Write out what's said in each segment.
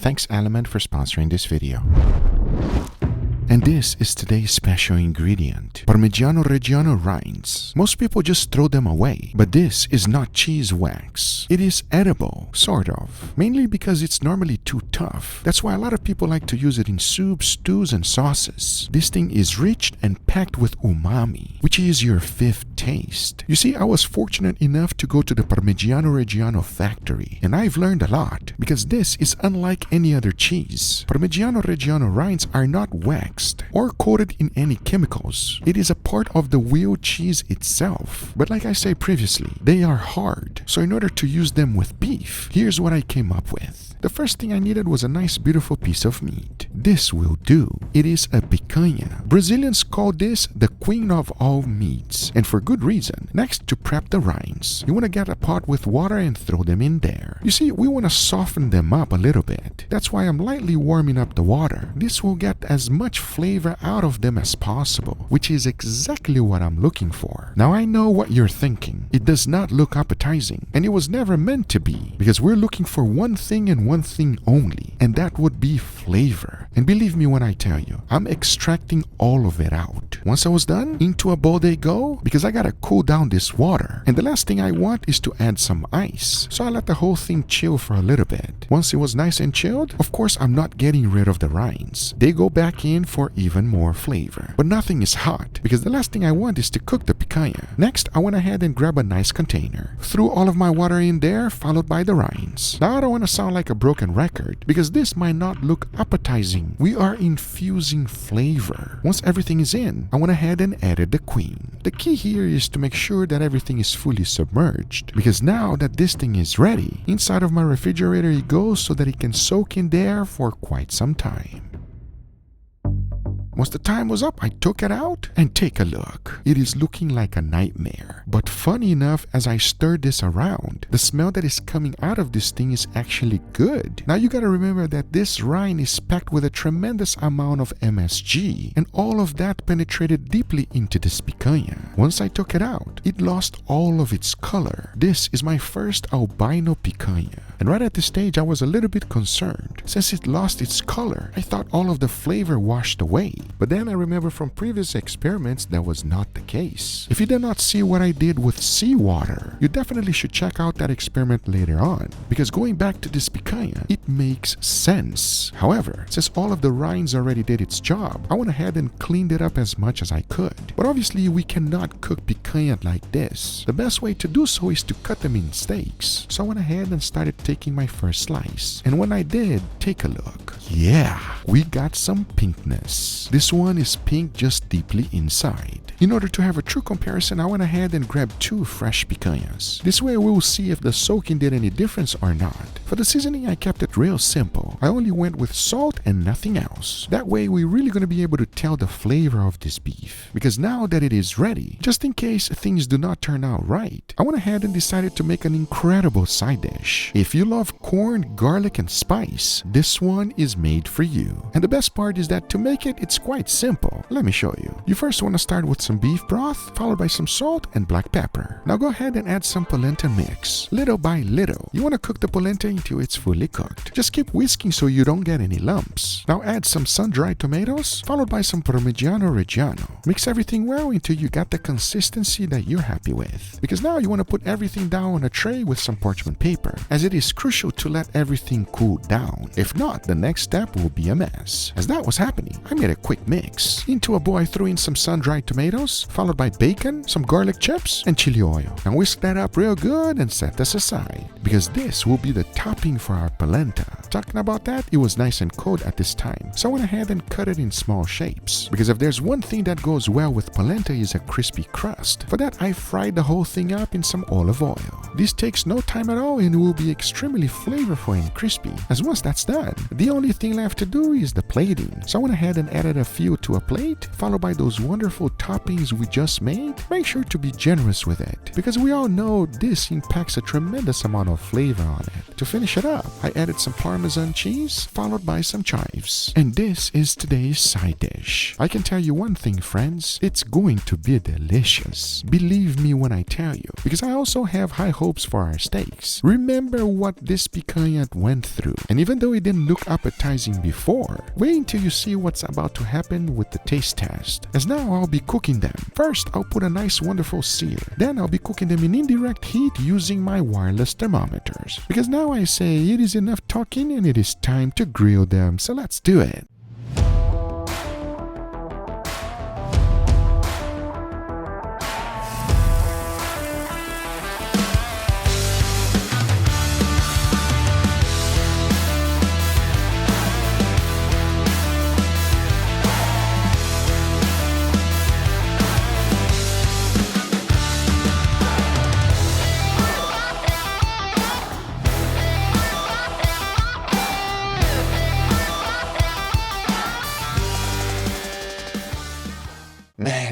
Thanks Element for sponsoring this video. And this is today's special ingredient, Parmigiano Reggiano rinds. Most people just throw them away, but this is not cheese wax. It is edible, sort of, mainly because it's normally too tough. That's why a lot of people like to use it in soups, stews, and sauces. This thing is rich and packed with umami, which is your fifth taste. You see, I was fortunate enough to go to the Parmigiano Reggiano factory, and I've learned a lot, because this is unlike any other cheese. Parmigiano Reggiano rinds are not waxed or coated in any chemicals. It is a part of the real cheese itself. But like I said previously, they are hard. So in order to use them with beef, here's what I came up with. The first thing I needed was a nice beautiful piece of meat. This will do. It is a picanha. Brazilians call this the queen of all meats, and for good reason. Next, to prep the rinds, you want to get a pot with water and throw them in there. You see, we want to soften them up a little bit. That's why I'm lightly warming up the water. This will get as much flavor out of them as possible, which is exactly what I'm looking for. Now I know what you're thinking. It does not look appetizing, and it was never meant to be, because we're looking for one thing and one thing only, and that would be flavor. And believe me when I tell you, I'm extracting all of it out. Once I was done, into a bowl they go, because I gotta cool down this water. And the last thing I want is to add some ice. So I let the whole thing chill for a little bit. Once it was nice and chilled, of course I'm not getting rid of the rinds. They go back in for even more flavor. But nothing is hot, because the last thing I want is to cook the picanha. Next, I went ahead and grabbed a nice container. Threw all of my water in there, followed by the rinds. Now I don't want to sound like a broken record, because this might not look appetizing. We are infusing flavor. Once everything is in, I went ahead and added the queen. The key here is to make sure that everything is fully submerged, because now that this thing is ready, inside of my refrigerator it goes so that it can soak in there for quite some time. Once the time was up, I took it out and take a look. It is looking like a nightmare. But funny enough, as I stirred this around, the smell that is coming out of this thing is actually good. Now you gotta remember that this rind is packed with a tremendous amount of MSG, and all of that penetrated deeply into this picanha. Once I took it out, it lost all of its color. This is my first albino picanha. And right at this stage, I was a little bit concerned. Since it lost its color, I thought all of the flavor washed away. But then I remember from previous experiments that was not the case. If you did not see what I did with seawater, you definitely should check out that experiment later on, because going back to this picanha, it makes sense. However, since all of the rinds already did its job, I went ahead and cleaned it up as much as I could. But obviously, we cannot cook picanha like this. The best way to do so is to cut them in steaks. So I went ahead and started taking my first slice. And when I did, take a look. Yeah, we got some pinkness. This one is pink just deeply inside. In order to have a true comparison, I went ahead and grabbed 2 fresh picanhas. This way we will see if the soaking did any difference or not. For the seasoning, I kept it real simple. I only went with salt and nothing else. That way we're really going to be able to tell the flavor of this beef. Because now that it is ready, just in case things do not turn out right, I went ahead and decided to make an incredible side dish. If you love corn, garlic, and spice, this one is made for you. And the best part is that to make it, it's quite simple. Let me show you. You first want to start with some beef broth, followed by some salt and black pepper. Now go ahead and add some polenta mix. Little by little, you want to cook the polenta until it's fully cooked. Just keep whisking so you don't get any lumps. Now add some sun-dried tomatoes, followed by some Parmigiano Reggiano. Mix everything well until you got the consistency that you're happy with. Because now you want to put everything down on a tray with some parchment paper, as it is crucial to let everything cool down. If not, the next step will be a mess. As that was happening, I made a quick mix. Into a bowl, I threw in some sun-dried tomatoes, followed by bacon, some garlic chips, and chili oil. And whisk that up real good and set this aside, because this will be the topping for our polenta. Talking about that, it was nice and cold at this time, so I went ahead and cut it in small shapes. Because if there's one thing that goes well with polenta is a crispy crust. For that, I fried the whole thing up in some olive oil. This takes no time at all and it will be extremely flavorful and crispy. As once that's done, the only thing left to do is the plating. So I went ahead and added a few to a plate, followed by those wonderful toppings we just made. Make sure to be generous with it, because we all know this impacts a tremendous amount of flavor on it. To finish it up, I added some Parmesan cheese cheese, followed by some chives. And this is today's side dish. I can tell you one thing, friends, it's going to be delicious. Believe me when I tell you, because I also have high hopes for our steaks. Remember what this picanha went through, and even though it didn't look appetizing before, wait until you see what's about to happen with the taste test. As now I'll be cooking them. First, I'll put a nice wonderful sear. Then I'll be cooking them in indirect heat using my wireless thermometers. Because now I say it is enough talking and it is time to grill them, so let's do it.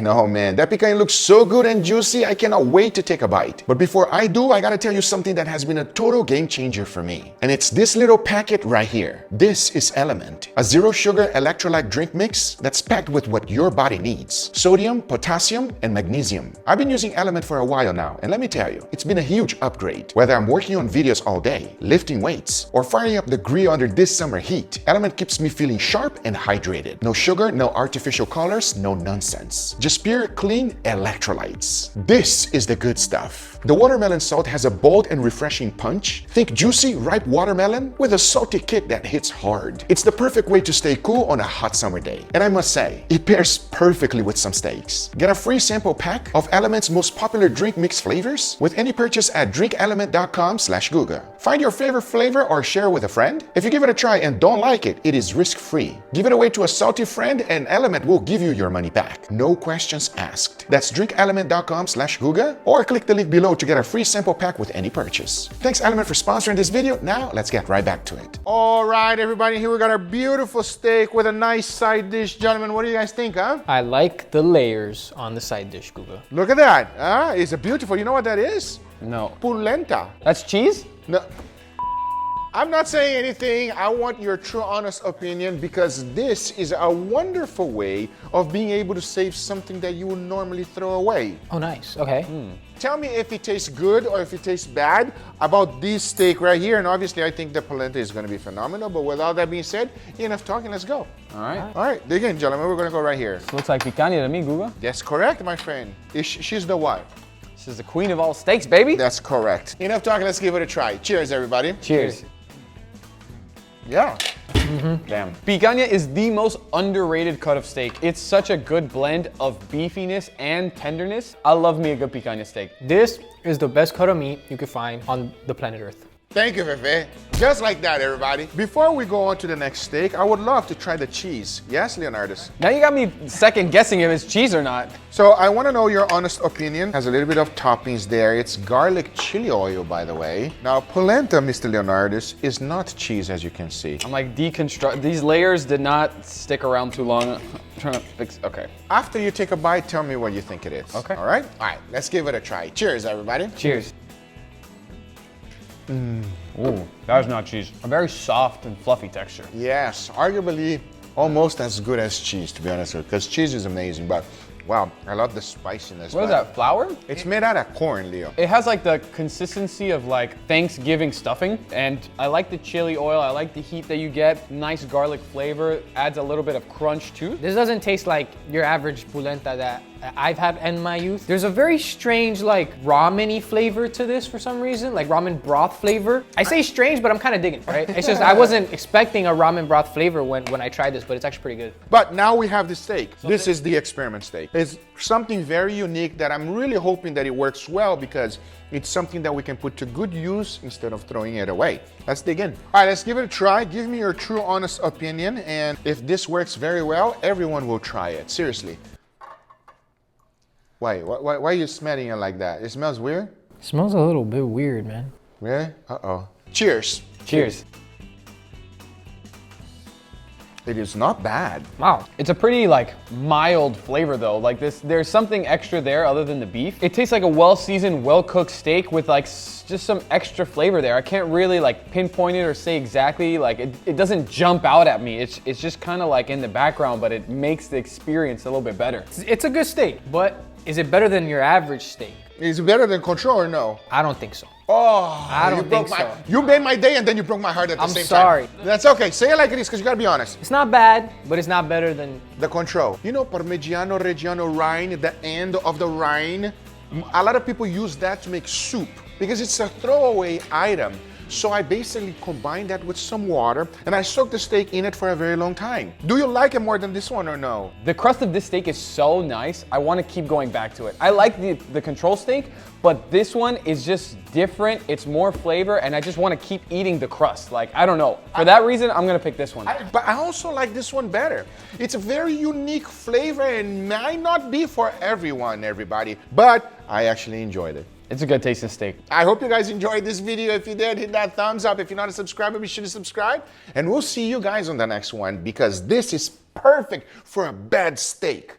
Oh man, that picanha looks so good and juicy, I cannot wait to take a bite. But before I do, I gotta tell you something that has been a total game changer for me. And it's this little packet right here. This is Element, a zero sugar electrolyte drink mix that's packed with what your body needs: sodium, potassium, and magnesium. I've been using Element for a while now, and let me tell you, it's been a huge upgrade. Whether I'm working on videos all day, lifting weights, or firing up the grill under this summer heat, Element keeps me feeling sharp and hydrated. No sugar, no artificial colors, no nonsense. Just pure, clean electrolytes. This is the good stuff. The watermelon salt has a bold and refreshing punch. Think juicy, ripe watermelon with a salty kick that hits hard. It's the perfect way to stay cool on a hot summer day. And I must say, it pairs perfectly with some steaks. Get a free sample pack of Element's most popular drink mix flavors with any purchase at drinkelement.com/Guga. Find your favorite flavor or share with a friend. If you give it a try and don't like it, it is risk-free. Give it away to a salty friend and Element will give you your money back. No questions asked. That's drinkelement.com/Guga or click the link below to get a free sample pack with any purchase. Thanks Element for sponsoring this video. Now let's get right back to it. All right, everybody, here we got our beautiful steak with a nice side dish. Gentlemen, what do you guys think, huh? I like the layers on the side dish, Guga. Look at that. It's a beautiful. You know what that is? No. Polenta. That's cheese? No. I'm not saying anything. I want your true, honest opinion because this is a wonderful way of being able to save something that you would normally throw away. Oh, nice. Okay. Tell me if it tastes good or if it tastes bad about this steak right here. And obviously, I think the polenta is going to be phenomenal. But with all that being said, enough talking. Let's go. All right. All right. Dig in, gentlemen. We're going to go right here. This looks like picanha to me, Guga. That's correct, my friend. She's the what? This is the queen of all steaks, baby. That's correct. Enough talking. Let's give it a try. Cheers, everybody. Cheers. Yeah. Damn. Picanha is the most underrated cut of steak. It's such a good blend of beefiness and tenderness. I love me a good picanha steak. This is the best cut of meat you can find on the planet Earth. Thank you, Fefe. Just like that, everybody. Before we go on to the next steak, I would love to try the cheese. Yes, Leonardus? Now you got me second guessing if it's cheese or not. So I want to know your honest opinion. Has a little bit of toppings there. It's garlic chili oil, by the way. Now, polenta, Mr. Leonardus, is not cheese, as you can see. I'm like deconstruct. These layers did not stick around too long. I'm trying to fix. Okay. After you take a bite, tell me what you think it is. Okay. All right? All right, let's give it a try. Cheers, everybody. Cheers. Ooh, that is not cheese. A very soft and fluffy texture. Yes, arguably almost as good as cheese, to be honest with you, because cheese is amazing, but wow, I love the spiciness. What is that, flour? It's made out of corn, Leo. It has like the consistency of like Thanksgiving stuffing, and I like the chili oil, I like the heat that you get, nice garlic flavor, adds a little bit of crunch too. This doesn't taste like your average polenta that I've had in my youth. There's a very strange like ramen-y flavor to this for some reason, like ramen broth flavor. I say strange, but I'm kind of digging it, right? It's just I wasn't expecting a ramen broth flavor when I tried this, but it's actually pretty good. But now we have the steak. This is the experiment steak. It's something very unique that I'm really hoping that it works well because it's something that we can put to good use instead of throwing it away. Let's dig in. All right, let's give it a try. Give me your true, honest opinion. And if this works very well, everyone will try it. Seriously. Why are you smelling it like that? It smells weird? It smells a little bit weird, man. Really? Uh-oh. Cheers. Cheers. It is not bad. Wow. It's a pretty like mild flavor though. Like this, there's something extra there other than the beef. It tastes like a well-seasoned, well-cooked steak with like just some extra flavor there. I can't really like pinpoint it or say exactly, like it doesn't jump out at me. It's just kind of like in the background, but it makes the experience a little bit better. It's a good steak, but is it better than your average steak? Is it better than Control or no? I don't think so. Oh, I don't you broke think so. You made my day and then you broke my heart at the I'm same sorry. time. That's okay. Say it like it is because you gotta be honest. It's not bad, but it's not better than... The Control. You know Parmigiano Reggiano rind, the end of the rind? A lot of people use that to make soup because it's a throwaway item. So I basically combine that with some water and I soak the steak in it for a very long time. Do you like it more than this one or no? The crust of this steak is so nice. I want to keep going back to it. I like the Control steak, but this one is just different. It's more flavor and I just want to keep eating the crust. Like, I don't know. For that reason, I'm going to pick this one. But I also like this one better. It's a very unique flavor and might not be for everyone, everybody, but I actually enjoyed it. It's a good tasting steak. I hope you guys enjoyed this video. If you did, hit that thumbs up. If you're not a subscriber, be sure to subscribe. And we'll see you guys on the next one because this is perfect for a bad steak.